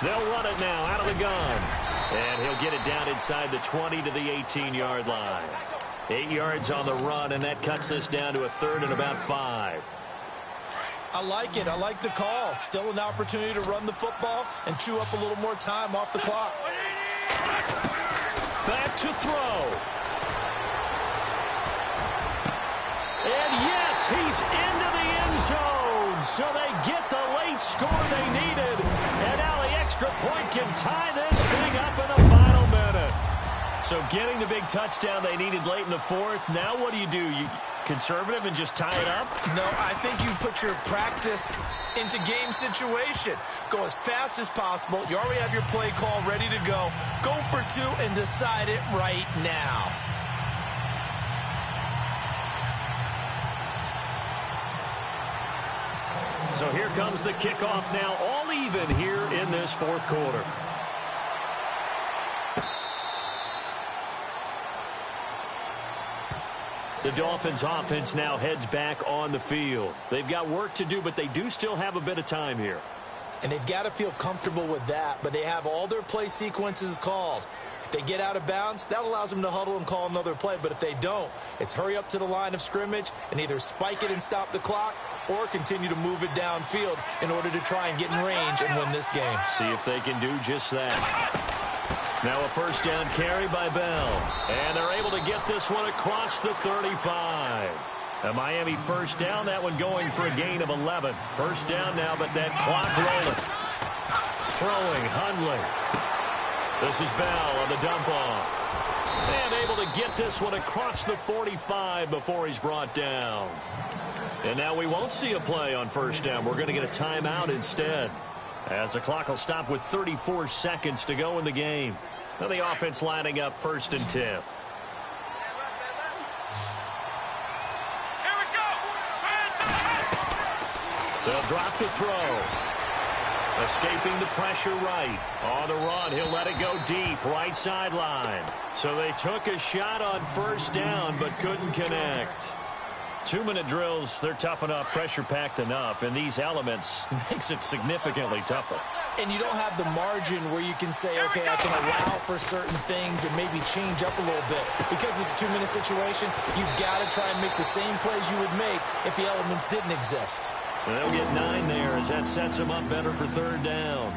They'll run it now out of the gun. And he'll get it down inside the 20 to the 18-yard line. 8 yards on the run, and that cuts this down to a 3rd and about 5. I like it. I like the call. Still an opportunity to run the football and chew up a little more time off the clock. Back to throw. And yes, he's into the end zone. So they get the late score they needed. And now the extra point can tie this thing up in the final minute. So getting the big touchdown they needed late in the 4th. Now what do? You conservative and just tie it up? No, I think you put your practice into game situation. Go as fast as possible. You already have your play call ready to go. Go for 2 and decide it right now. So here comes the kickoff now, all even here in this 4th quarter. The Dolphins offense now heads back on the field. They've got work to do, but they do still have a bit of time here. And they've got to feel comfortable with that, but they have all their play sequences called. If they get out of bounds, that allows them to huddle and call another play. But if they don't, it's hurry up to the line of scrimmage and either spike it and stop the clock or continue to move it downfield in order to try and get in range and win this game. See if they can do just that. Now a first down carry by Bell. And they're able to get this one across the 35. A Miami first down, that one going for a gain of 11. First down now, but that clock rolling. Throwing, Hundley. This is Bell on the dump off. And able to get this one across the 45 before he's brought down. And now we won't see a play on first down. We're going to get a timeout instead, as the clock will stop with 34 seconds to go in the game. Now the offense lining up 1st and 10. They'll drop the throw. Escaping the pressure right. On the run, he'll let it go deep, right sideline. So they took a shot on first down, but couldn't connect. 2-minute drills, they're tough enough, pressure-packed enough, and these elements makes it significantly tougher. And you don't have the margin where you can say, okay, I can allow for certain things and maybe change up a little bit. Because it's a 2-minute situation, you've got to try and make the same plays you would make if the elements didn't exist. And they'll get 9 there as that sets them up better for 3rd down.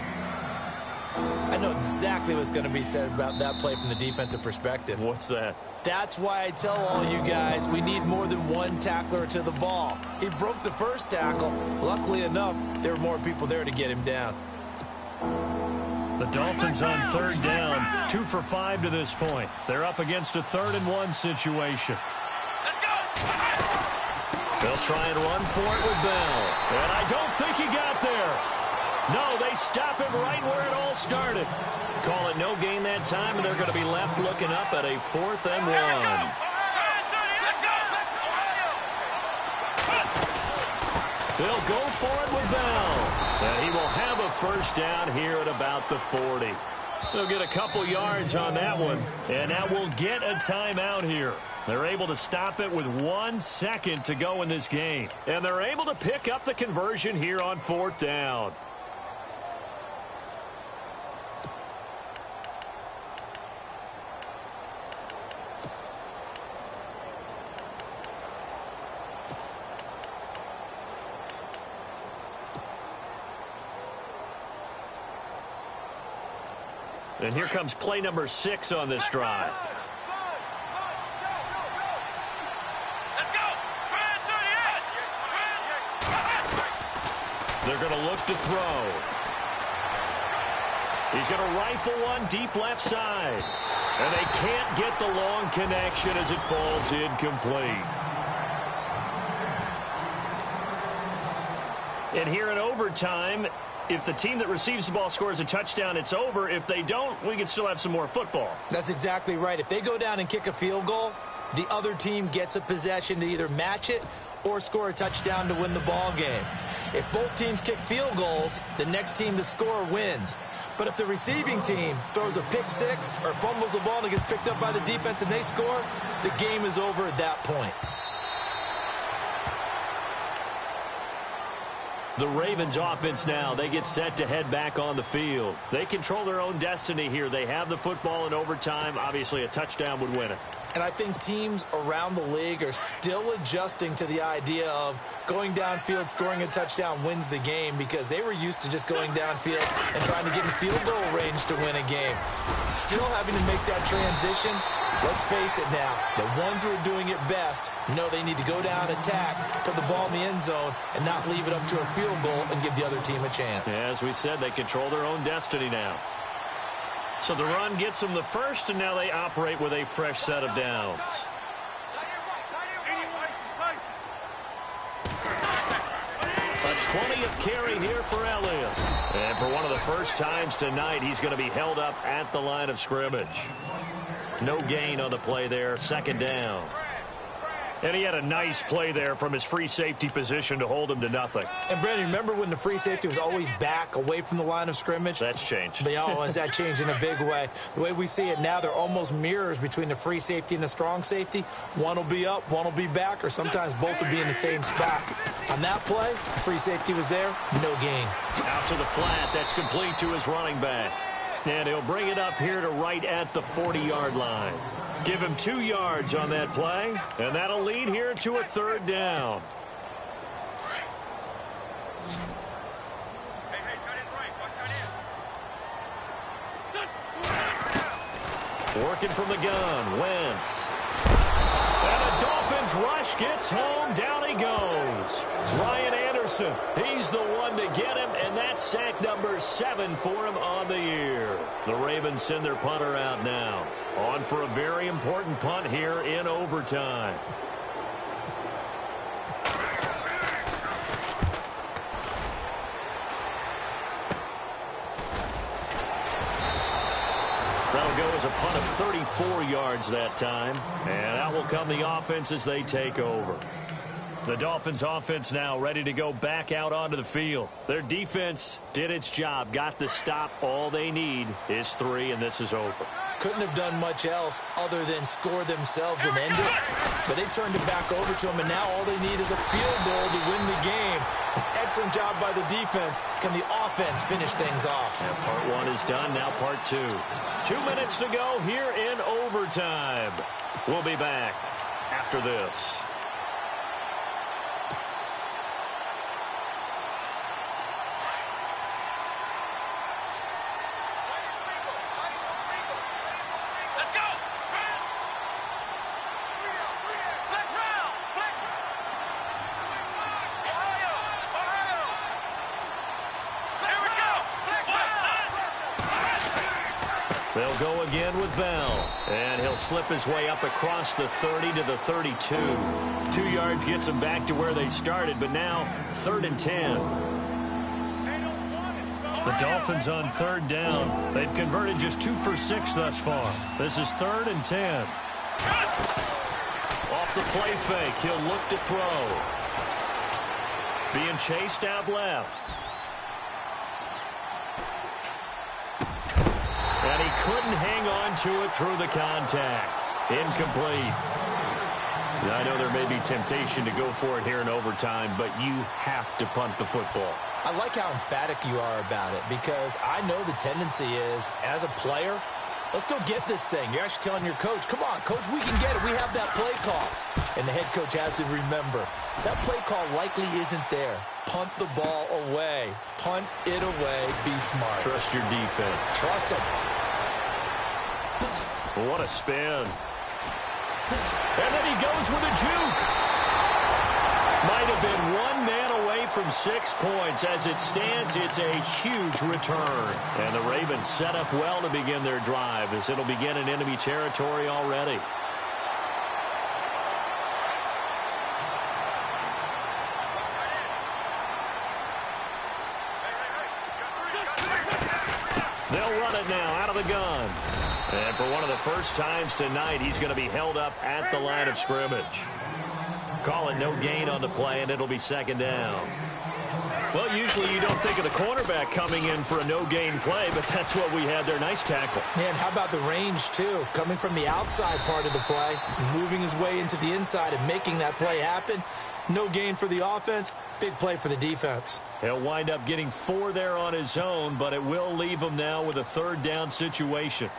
I know exactly what's going to be said about that play from the defensive perspective. What's that? That's why I tell all you guys we need more than one tackler to the ball. He broke the first tackle. Luckily enough, there were more people there to get him down. The Dolphins on 3rd down, 2 for 5 to this point. They're up against a 3rd and 1 situation. They'll try and run for it with Bell. And I don't think he got there. No, they stop him right where it all started. Call it no gain that time, and they're going to be left looking up at a 4th and 1. They'll go for it with Bell. And he will have a first down here at about the 40. They'll get a couple yards on that one, and that will get a timeout here. They're able to stop it with 1 second to go in this game. And they're able to pick up the conversion here on 4th down. And here comes play number 6 on this drive. They're going to look to throw. He's going to rifle one deep left side. And they can't get the long connection as it falls incomplete. And here in overtime, if the team that receives the ball scores a touchdown, it's over. If they don't, we can still have some more football. That's exactly right. If they go down and kick a field goal, the other team gets a possession to either match it or score a touchdown to win the ball game. If both teams kick field goals, the next team to score wins. But if the receiving team throws a pick six or fumbles the ball and it gets picked up by the defense and they score, the game is over at that point. The Ravens offense now, they get set to head back on the field. They control their own destiny here. They have the football in overtime. Obviously, a touchdown would win it. And I think teams around the league are still adjusting to the idea of going downfield, scoring a touchdown wins the game, because they were used to just going downfield and trying to get in field goal range to win a game. Still having to make that transition. Let's face it now, the ones who are doing it best know they need to go down, attack, put the ball in the end zone, and not leave it up to a field goal and give the other team a chance. Yeah, as we said, they control their own destiny now. So the run gets them the first, and now they operate with a fresh set of downs. A 20th carry here for Elliott. And for one of the first times tonight, he's going to be held up at the line of scrimmage. No gain on the play there, second down. And he had a nice play there from his free safety position to hold him to nothing. And, Brandon, remember when the free safety was always back away from the line of scrimmage? That's changed. But, has that changed in a big way? The way we see it now, they're almost mirrors between the free safety and the strong safety. One will be up, one will be back, or sometimes both will be in the same spot. On that play, the free safety was there, no gain. Out to the flat, that's complete to his running back. And he'll bring it up here to right at the 40-yard line. Give him 2 yards on that play, and that'll lead here to a 3rd down. Working from the gun, Wentz. And the Dolphins rush gets home, down he goes. Ryan Anderson, he's the one to get him, and that's sack number 7 for him on the year. The Ravens send their punter out now. On for a very important punt here in overtime. That'll go as a punt of 34 yards that time. And out will come the offense as they take over. The Dolphins offense now ready to go back out onto the field. Their defense did its job, got the stop. All they need is 3, and this is over. Couldn't have done much else other than score themselves and end it. But they turned it back over to them, and now all they need is a field goal to win the game. An excellent job by the defense. Can the offense finish things off? And part 1 is done, now part 2. 2 minutes to go here in overtime. We'll be back after this. They'll go again with Bell, and he'll slip his way up across the 30 to the 32. 2 yards gets them back to where they started, but now 3rd and 10. The Dolphins on 3rd down. They've converted just 2 for 6 thus far. This is 3rd and 10. Off the play fake, he'll look to throw. Being chased out left. And he couldn't hang on to it through the contact. Incomplete. Now, I know there may be temptation to go for it here in overtime, but you have to punt the football. I like how emphatic you are about it, because I know the tendency is, as a player, let's go get this thing. You're actually telling your coach, come on, coach, we can get it. We have that play call. And the head coach has to remember, that play call likely isn't there. Punt the ball away. Punt it away. Be smart. Trust your defense. Trust them. What a spin. And then he goes with a juke. Might have been 1 man away from 6 points. As it stands, it's a huge return. And the Ravens set up well to begin their drive, as it'll begin in enemy territory already. They'll run it now out of the gun. And for one of the first times tonight, he's going to be held up at the line of scrimmage. Call it no gain on the play, and it'll be 2nd down. Well, usually you don't think of the cornerback coming in for a no-gain play, but that's what we had there. Nice tackle. Man, how about the range, too? Coming from the outside part of the play, moving his way into the inside and making that play happen. No gain for the offense, big play for the defense. He'll wind up getting 4 there on his own, but it will leave him now with a 3rd down situation.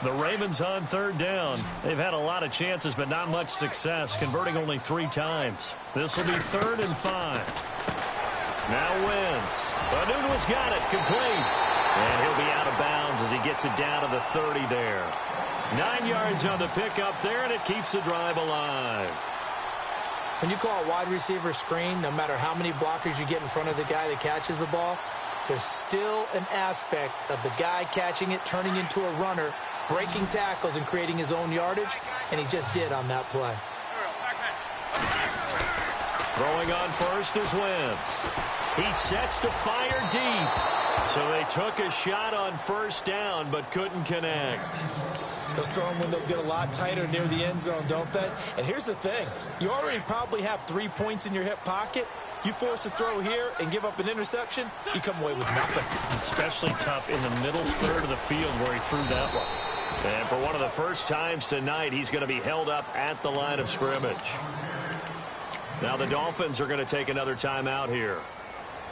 The Ravens on 3rd down. They've had a lot of chances, but not much success, converting only 3 times. This will be 3rd and 5. Now Wentz. Anunu's got it, complete. And he'll be out of bounds as he gets it down to the 30 there. 9 yards on the pickup there, and it keeps the drive alive. When you call a wide receiver screen, no matter how many blockers you get in front of the guy that catches the ball, there's still an aspect of the guy catching it, turning into a runner, breaking tackles and creating his own yardage, and he just did on that play. Throwing on first is Wentz. He sets to fire deep. So they took a shot on 1st down but couldn't connect. Those throwing windows get a lot tighter near the end zone, don't they? And here's the thing. You already probably have 3 points in your hip pocket. You force a throw here and give up an interception, you come away with nothing. Especially tough in the middle third of the field where he threw that one. And for one of the first times tonight, he's going to be held up at the line of scrimmage. Now the Dolphins are going to take another timeout here.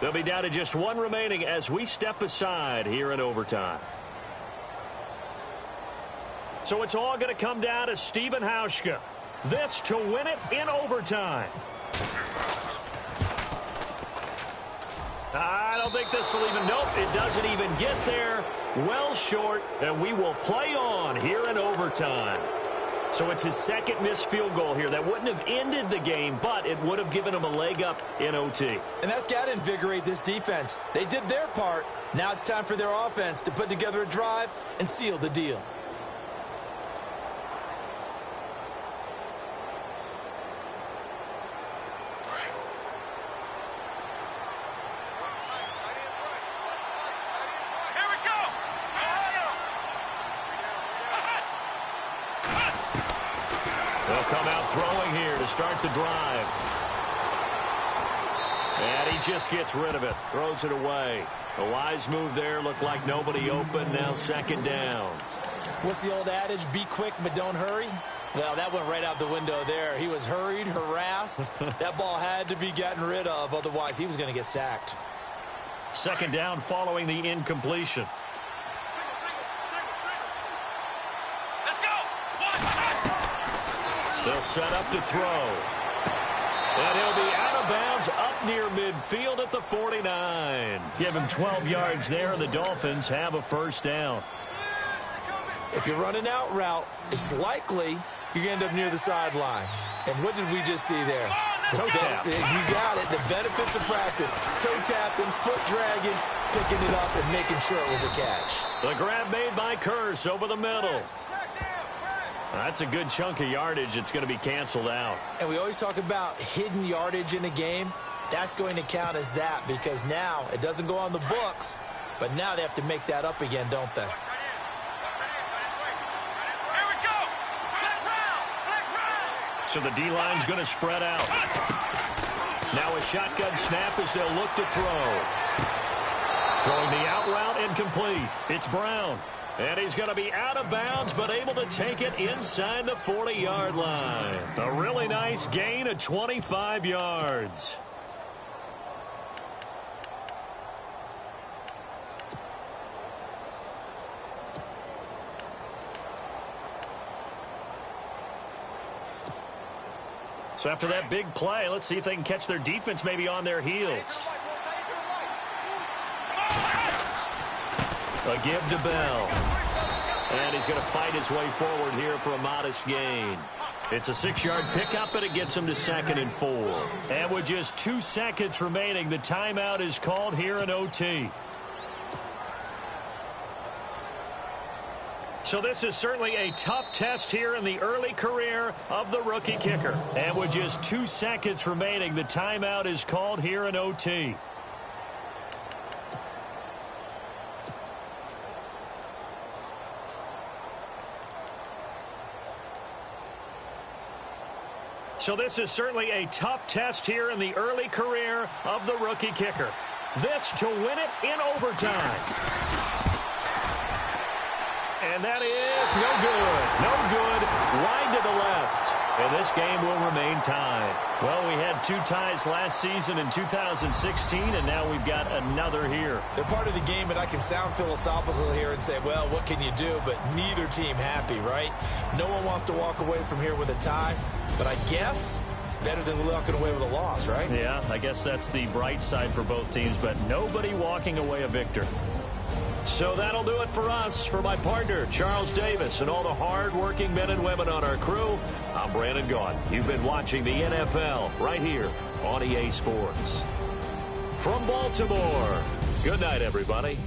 They'll be down to just one remaining as we step aside here in overtime. So it's all going to come down to Stephen Hauschka. This to win it in overtime. I don't think this will even, nope, it doesn't even get there. Well short, and we will play on here in overtime. So it's his second missed field goal here. That wouldn't have ended the game, but it would have given him a leg up in OT. And that's got to invigorate this defense. They did their part. Now it's time for their offense to put together a drive and seal the deal. Come out throwing here to start the drive. And he just gets rid of it. Throws it away. A wise move there. Looked like nobody open. Now second down. What's the old adage? Be quick, but don't hurry. Well, that went right out the window there. He was hurried, harassed. That ball had to be gotten rid of. Otherwise, he was going to get sacked. Second down following the incompletion. They'll set up to throw. And he'll be out of bounds up near midfield at the 49. Give him 12 yards there, and the Dolphins have a first down. If you're running out route, it's likely you're going to end up near the sideline. And what did we just see there? Toe tap. You got it. The benefits of practice. Toe tapping, foot dragging, picking it up, and making sure it was a catch. The grab made by Curse over the middle. That's a good chunk of yardage. It's going to be canceled out. And we always talk about hidden yardage in a game. That's going to count as that because now it doesn't go on the books, but now they have to make that up again, don't they? So the D-line's going to spread out. Now a shotgun snap as they'll look to throw. Throwing the out route incomplete. It's Brown. And he's going to be out of bounds, but able to take it inside the 40-yard line. A really nice gain of 25 yards. So after that big play, let's see if they can catch their defense maybe on their heels. A give to Bell. And he's going to fight his way forward here for a modest gain. It's a 6-yard pickup, and it gets him to 2nd and 4. And with just 2 seconds remaining, the timeout is called here in OT. So this is certainly a tough test here in the early career of the rookie kicker. And with just 2 seconds remaining, the timeout is called here in OT. So this is certainly a tough test here in the early career of the rookie kicker. This to win it in overtime. And that is no good. No good. Wide to the left. And this game will remain tied. Well, we had 2 ties last season in 2016, and now we've got another here. They're part of the game, and I can sound philosophical here and say, well, what can you do? But neither team happy, right? No one wants to walk away from here with a tie. But I guess it's better than walking away with a loss, right? Yeah, I guess that's the bright side for both teams, but nobody walking away a victor. So that'll do it for us. For my partner, Charles Davis, and all the hard-working men and women on our crew, I'm Brandon Gaudin. You've been watching the NFL right here on EA Sports. From Baltimore, good night, everybody.